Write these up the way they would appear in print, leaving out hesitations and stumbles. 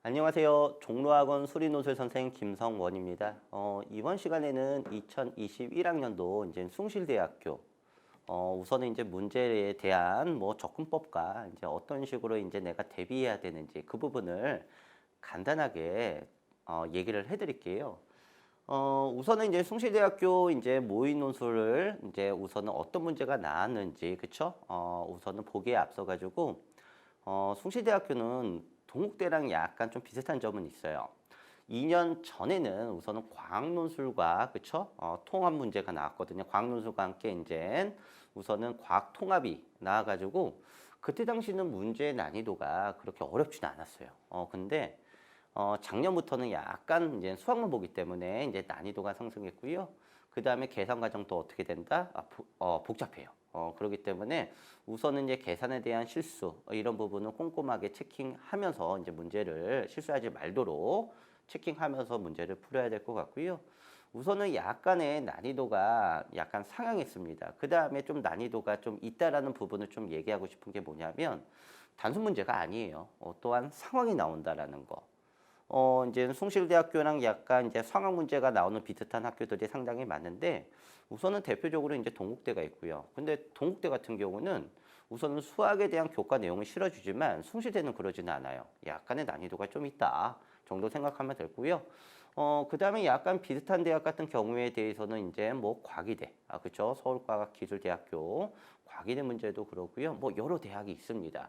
안녕하세요. 종로학원 수리노술 선생 김성원입니다. 이번 시간에는 2021학년도 이제 숭실대학교 우선은 이제 문제에 대한 뭐 접근법과 이제 어떤 식으로 이제 내가 대비해야 되는지 그 부분을 간단하게 얘기를 해드릴게요. 우선은 이제 숭실대학교 이제 모의 논술을 이제 우선은 어떤 문제가 나왔는지 그쵸? 우선은 보기에 앞서 가지고 숭실대학교는 동국대랑 약간 좀 비슷한 점은 있어요. 2년 전에는 우선은 과학논술과 그쵸? 통합 문제가 나왔거든요. 과학논술과 함께 이제 우선은 과학 통합이 나와가지고 그때 당시는 문제의 난이도가 그렇게 어렵지는 않았어요. 근데 작년부터는 약간 이제 수학만 보기 때문에 이제 난이도가 상승했고요. 그 다음에 계산 과정도 어떻게 된다? 복잡해요. 그렇기 때문에 우선은 이제 계산에 대한 실수 이런 부분을 꼼꼼하게 체킹하면서 이제 문제를 실수하지 말도록 체킹하면서 문제를 풀어야 될 것 같고요. 우선은 약간의 난이도가 약간 상향했습니다. 그 다음에 좀 난이도가 좀 있다라는 부분을 좀 얘기하고 싶은 게 뭐냐면 단순 문제가 아니에요. 또한 상황이 나온다라는 거. 이제 숭실대학교랑 약간 이제 상황 문제가 나오는 비슷한 학교들이 상당히 많은데 우선은 대표적으로 이제 동국대가 있고요. 근데 동국대 같은 경우는 우선은 수학에 대한 교과 내용을 실어주지만 숭실대는 그러지는 않아요. 약간의 난이도가 좀 있다 정도 생각하면 되고요. 그 다음에 약간 비슷한 대학 같은 경우에 대해서는 이제 뭐 과기대, 그렇죠? 서울과학기술대학교 과기대 문제도 그렇고요. 뭐 여러 대학이 있습니다.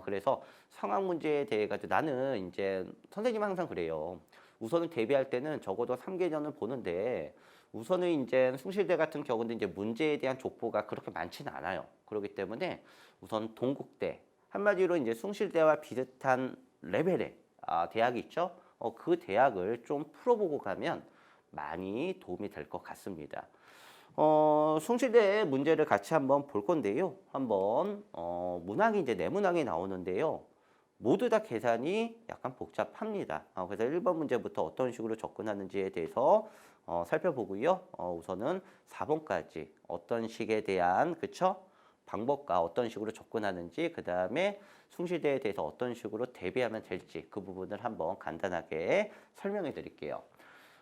그래서 상황 문제에 대해 가지고 나는 이제 선생님 항상 그래요. 우선은 대비할 때는 적어도 3개년을 보는데 우선은 이제 숭실대 같은 경우는 이제 문제에 대한 족보가 그렇게 많지는 않아요. 그렇기 때문에 우선 동국대 한마디로 이제 숭실대와 비슷한 레벨의 대학이 있죠. 그 대학을 좀 풀어보고 가면 많이 도움이 될 것 같습니다. 숭실대의 문제를 같이 한번 볼 건데요. 한번 문항이 이제 네문항이 나오는데요. 모두 다 계산이 약간 복잡합니다. 그래서 1번 문제부터 어떤 식으로 접근하는지에 대해서 살펴보고요. 우선은 4번까지 어떤 식에 대한 그쵸? 방법과 어떤 식으로 접근하는지 그 다음에 숭실대에 대해서 어떤 식으로 대비하면 될지 그 부분을 한번 간단하게 설명해 드릴게요.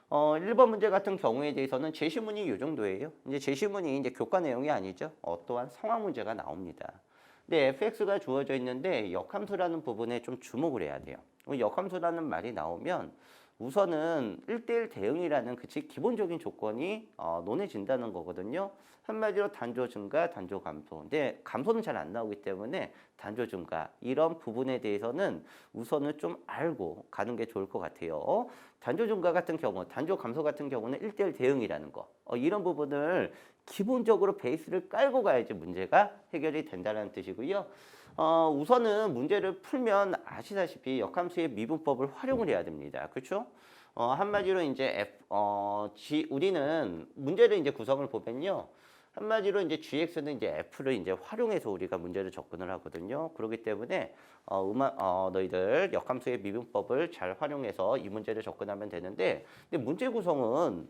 1번 문제 같은 경우에 대해서는 제시문이 이 정도예요. 이제 제시문이 이제 교과 내용이 아니죠. 또한 상황 문제가 나옵니다. 근데 fx가 주어져 있는데 역함수라는 부분에 좀 주목을 해야 돼요. 역함수라는 말이 나오면 우선은 1대1 대응이라는 그치 기본적인 조건이 논해진다는 거거든요. 한마디로 단조 증가, 단조 감소. 근데 감소는 잘 안 나오기 때문에 단조 증가 이런 부분에 대해서는 우선은 좀 알고 가는 게 좋을 것 같아요. 단조 증가 같은 경우, 단조 감소 같은 경우는 1대1 대응이라는 거. 이런 부분을 기본적으로 베이스를 깔고 가야지 문제가 해결이 된다는 뜻이고요. 우선은 문제를 풀면 아시다시피 역함수의 미분법을 활용을 해야 됩니다. 그렇죠? 한마디로 이제 우리는 문제를 이제 구성을 보면요. 한마디로 이제 gx는 이제 f를 이제 활용해서 우리가 문제를 접근을 하거든요. 그렇기 때문에 너희들 역함수의 미분법을 잘 활용해서 이 문제를 접근하면 되는데, 근데 문제 구성은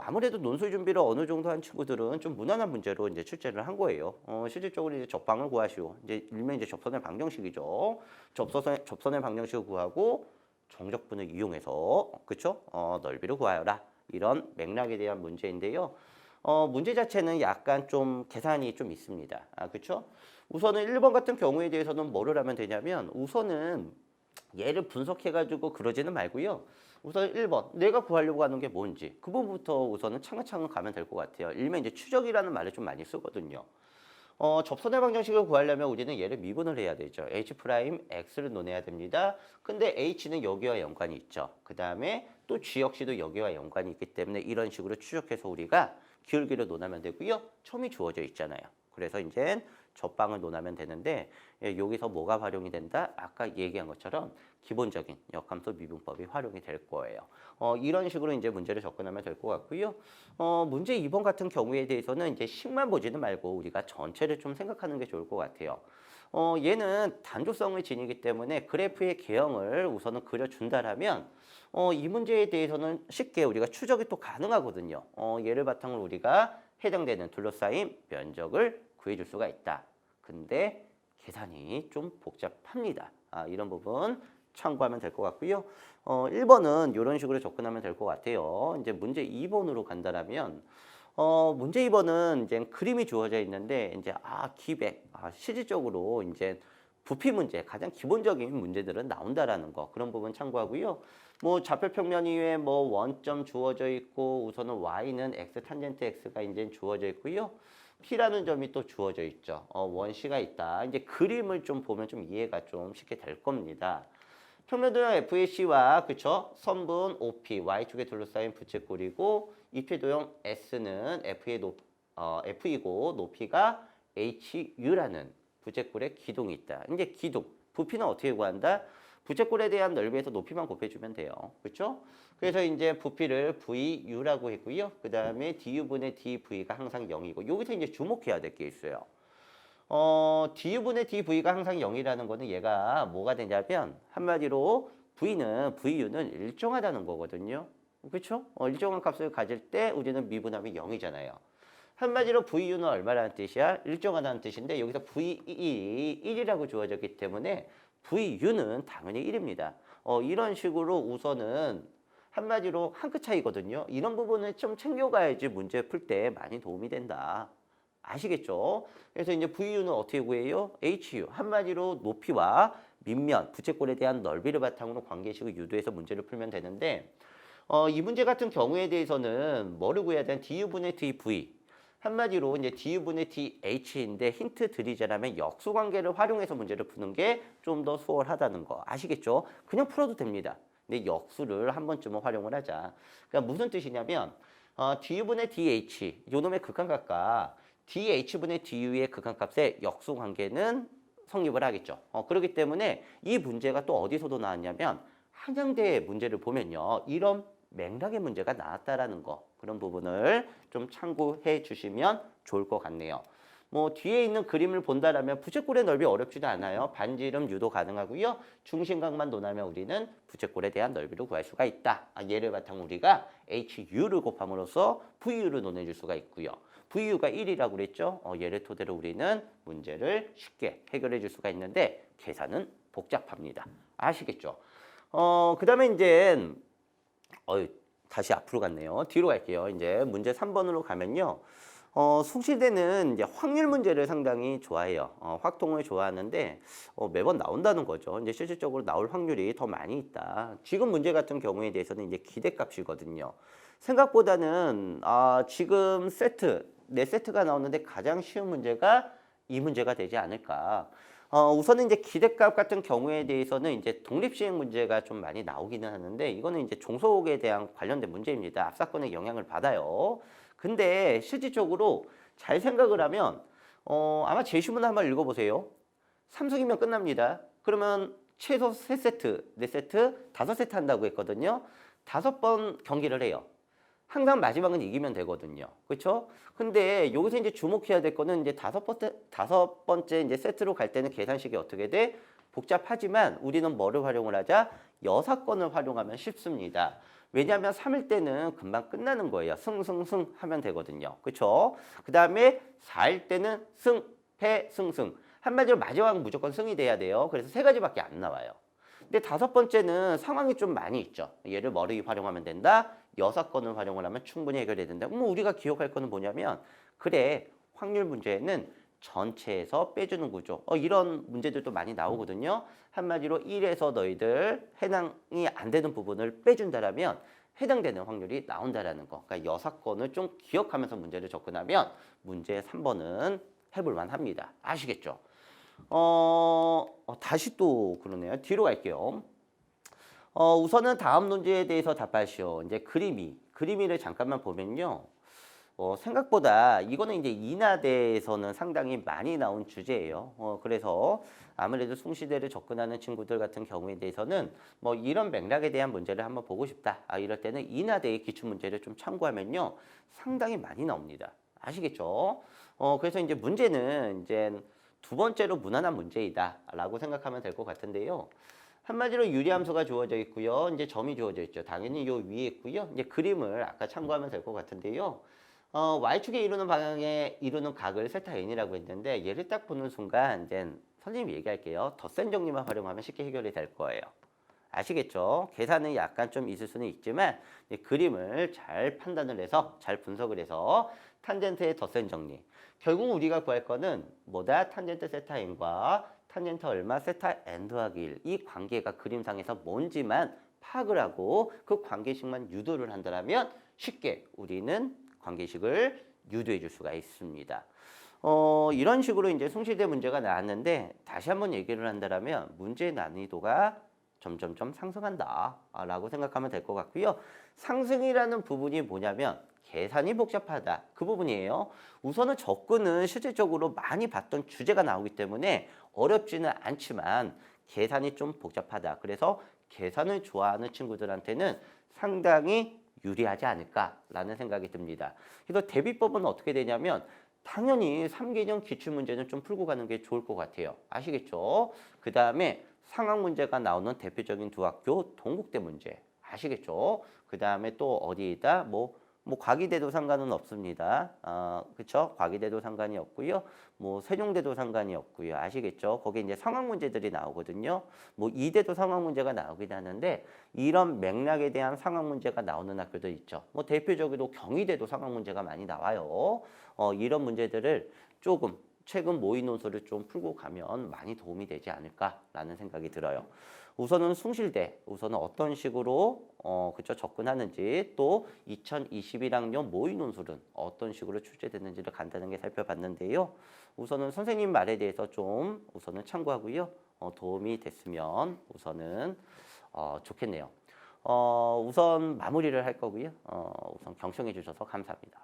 아무래도 논술 준비를 어느 정도 한 친구들은 좀 무난한 문제로 이제 출제를 한 거예요. 실질적으로 이제 접방을 구하시오. 이제 일명 이제 접선의 방정식이죠. 접선의 방정식을 구하고 정적분을 이용해서 그쵸? 넓이를 구하여라. 이런 맥락에 대한 문제인데요. 문제 자체는 약간 좀 계산이 좀 있습니다. 그쵸? 우선은 1번 같은 경우에 대해서는 뭐를 하면 되냐면 우선은 얘를 분석해가지고 그러지는 말고요. 우선 1번 내가 구하려고 하는 게 뭔지 그 부분부터 우선은 차근차근 가면 될 것 같아요. 일명 이제 추적이라는 말을 좀 많이 쓰거든요. 접선의 방정식을 구하려면 우리는 얘를 미분을 해야 되죠. h 프라임 x를 논해야 됩니다. 근데 h는 여기와 연관이 있죠. 그 다음에 또 g 역시도 여기와 연관이 있기 때문에 이런 식으로 추적해서 우리가 기울기를 논하면 되고요. 첨이 주어져 있잖아요. 그래서 이제 접방을 논하면 되는데 여기서 뭐가 활용이 된다? 아까 얘기한 것처럼 기본적인 역함수 미분법이 활용이 될 거예요. 이런 식으로 이제 문제를 접근하면 될 것 같고요. 문제 2번 같은 경우에 대해서는 이제 식만 보지는 말고 우리가 전체를 좀 생각하는 게 좋을 것 같아요. 얘는 단조성을 지니기 때문에 그래프의 개형을 우선은 그려준다라면 이 문제에 대해서는 쉽게 우리가 추적이 또 가능하거든요. 얘를 바탕으로 우리가 해당되는 둘러싸인 면적을 구해줄 수가 있다. 근데 계산이 좀 복잡합니다. 이런 부분 참고하면 될 것 같고요. 1번은 이런 식으로 접근하면 될 것 같아요. 이제 문제 2번으로 간다라면 문제 2번은 이제 그림이 주어져 있는데 이제 기백, 실질적으로 이제 부피 문제, 가장 기본적인 문제들은 나온다라는 거 그런 부분 참고하고요. 뭐 좌표 평면 위에 뭐 원점 주어져 있고 우선은 y는 x 탄젠트 x가 이제 주어져 있고요. p라는 점이 또 주어져 있죠. 원시가 있다. 이제 그림을 좀 보면 좀 이해가 좀 쉽게 될 겁니다. 평면도형 FAC와 그쵸? 선분 OP, Y축에 둘러싸인 부채꼴이고 이필도형 S는 F이고 높이가 HU라는 부채꼴에 기둥이 있다. 이제 기둥, 부피는 어떻게 구한다? 부채꼴에 대한 넓이에서 높이만 곱해주면 돼요. 그렇죠? 그래서 이제 부피를 VU라고 했고요. 그 다음에 DU분의 DV가 항상 0이고 여기서 이제 주목해야 될 게 있어요. DU분의 DV가 항상 0이라는 거는 얘가 뭐가 되냐면 한마디로 VU는 일정하다는 거거든요. 그렇죠? 일정한 값을 가질 때 우리는 미분하면 0이잖아요. 한마디로 VU는 얼마라는 뜻이야? 일정하다는 뜻인데 여기서 VE 1이라고 주어졌기 때문에 VU는 당연히 1입니다. 이런 식으로 우선은 한마디로 한 끗 차이거든요. 이런 부분을 좀 챙겨가야지 문제 풀 때 많이 도움이 된다. 아시겠죠? 그래서 이제 VU는 어떻게 구해요? HU. 한마디로 높이와 밑면, 부채꼴에 대한 넓이를 바탕으로 관계식을 유도해서 문제를 풀면 되는데 이 문제 같은 경우에 대해서는 뭐를 구해야 되는 DU분의 DV. 한마디로 이제 DU분의 DH인데 힌트 드리자면 역수관계를 활용해서 문제를 푸는 게 좀 더 수월하다는 거 아시겠죠? 그냥 풀어도 됩니다. 근데 역수를 한 번쯤은 활용을 하자. 그러니까 무슨 뜻이냐면 DU분의 DH, 요놈의 극한값과 DH분의 DU의 극한값의 역수관계는 성립을 하겠죠. 그렇기 때문에 이 문제가 또 어디서도 나왔냐면 한양대 문제를 보면요. 이런 맥락의 문제가 나왔다라는 거 그런 부분을 좀 참고해 주시면 좋을 것 같네요. 뭐 뒤에 있는 그림을 본다라면 부채꼴의 넓이 어렵지도 않아요. 반지름 유도 가능하고요. 중심각만 논하면 우리는 부채꼴에 대한 넓이를 구할 수가 있다. 얘를 바탕으로 우리가 HU를 곱함으로써 VU를 논해줄 수가 있고요. VU가 1이라고 그랬죠. 얘를 토대로 우리는 문제를 쉽게 해결해 줄 수가 있는데 계산은 복잡합니다. 아시겠죠? 그 다음에 이제 다시 앞으로 갔네요. 뒤로 갈게요. 이제 문제 3번으로 가면요. 숭실대는 이제 확률 문제를 상당히 좋아해요. 확통을 좋아하는데 매번 나온다는 거죠. 이제 실질적으로 나올 확률이 더 많이 있다. 지금 문제 같은 경우에 대해서는 이제 기대값이거든요. 생각보다는 지금 네 세트가 나오는데 가장 쉬운 문제가 이 문제가 되지 않을까. 우선은 이제 기대값 같은 경우에 대해서는 이제 독립시행 문제가 좀 많이 나오기는 하는데 이거는 이제 종속에 대한 관련된 문제입니다. 앞사건의 영향을 받아요. 근데 실질적으로 잘 생각을 하면 아마 제시문 한번 읽어보세요. 삼성이면 끝납니다. 그러면 최소 3세트, 4세트, 5세트 한다고 했거든요. 5번 경기를 해요. 항상 마지막은 이기면 되거든요. 그렇죠? 근데 여기서 이제 주목해야 될 거는 이제 다섯 번째 이제 세트로 갈 때는 계산식이 어떻게 돼? 복잡하지만 우리는 뭐를 활용을 하자? 여사건을 활용하면 쉽습니다. 왜냐하면 3일 때는 금방 끝나는 거예요. 승 하면 되거든요. 그렇죠? 그 다음에 4일 때는 승, 패, 승. 한마디로 마지막은 무조건 승이 돼야 돼요. 그래서 3가지밖에 안 나와요. 근데 5번째는 상황이 좀 많이 있죠. 얘를 머리 활용하면 된다. 여사건을 활용을 하면 충분히 해결이 된다. 우리가 기억할 거는 뭐냐면 그래 확률 문제에는 전체에서 빼주는 구조. 이런 문제들도 많이 나오거든요. 한마디로 1에서 너희들 해당이 안 되는 부분을 빼준다라면 해당되는 확률이 나온다라는 거. 그러니까 여사건을 좀 기억하면서 문제를 접근하면 문제 3번은 해볼 만합니다. 아시겠죠? 다시 또 그러네요. 뒤로 갈게요. 우선은 다음 문제에 대해서 답하시오. 이제 그림이를 잠깐만 보면요. 생각보다 이거는 이제 인하대에서는 상당히 많이 나온 주제예요. 그래서 아무래도 숭시대를 접근하는 친구들 같은 경우에 대해서는 뭐 이런 맥락에 대한 문제를 한번 보고 싶다. 이럴 때는 인하대의 기출 문제를 좀 참고하면요. 상당히 많이 나옵니다. 아시겠죠? 그래서 이제 문제는 이제 두 번째로 무난한 문제이다라고 생각하면 될 것 같은데요. 한마디로 유리함수가 주어져 있고요. 이제 점이 주어져 있죠. 당연히 요 위에 있고요. 이제 그림을 아까 참고하면 될 것 같은데요. Y축에 이루는 방향에 이루는 각을 세타 n이라고 했는데 얘를 딱 보는 순간 이제 선생님이 얘기할게요. 덧셈 정리만 활용하면 쉽게 해결이 될 거예요. 아시겠죠? 계산은 약간 좀 있을 수는 있지만 그림을 잘 판단을 해서 잘 분석을 해서 탄젠트의 덧셈 정리. 결국 우리가 구할 거는 뭐다? 탄젠트 세타 n과 탄젠트 얼마? 세타 n 더하기 1. 이 관계가 그림상에서 뭔지만 파악을 하고 그 관계식만 유도를 한다면 쉽게 우리는 관계식을 유도해 줄 수가 있습니다. 이런 식으로 이제 숭실대 문제가 나왔는데 다시 한번 얘기를 한다면 문제의 난이도가 점점점 상승한다라고 생각하면 될 것 같고요. 상승이라는 부분이 뭐냐면 계산이 복잡하다. 그 부분이에요. 우선은 접근은 실질적으로 많이 봤던 주제가 나오기 때문에 어렵지는 않지만 계산이 좀 복잡하다. 그래서 계산을 좋아하는 친구들한테는 상당히 유리하지 않을까라는 생각이 듭니다. 그래서 대비법은 어떻게 되냐면 당연히 3개년 기출문제는 좀 풀고 가는 게 좋을 것 같아요. 아시겠죠? 그 다음에 상황 문제가 나오는 대표적인 두 학교 동국대 문제 아시겠죠? 그 다음에 또 어디이다? 뭐 과기대도 상관은 없습니다. 그쵸? 과기대도 상관이 없고요. 뭐 세종대도 상관이 없고요. 아시겠죠? 거기 이제 상황 문제들이 나오거든요. 뭐 이대도 상황 문제가 나오긴 하는데 이런 맥락에 대한 상황 문제가 나오는 학교도 있죠. 뭐 대표적으로 경희대도 상황 문제가 많이 나와요. 이런 문제들을 조금 최근 모의 논술을 좀 풀고 가면 많이 도움이 되지 않을까라는 생각이 들어요. 우선은 숭실대, 우선은 어떤 식으로 그쵸, 접근하는지 또 2021학년 모의 논술은 어떤 식으로 출제되는지를 간단하게 살펴봤는데요. 우선은 선생님 말에 대해서 좀 우선은 참고하고요. 도움이 됐으면 우선은 좋겠네요. 우선 마무리를 할 거고요. 우선 경청해 주셔서 감사합니다.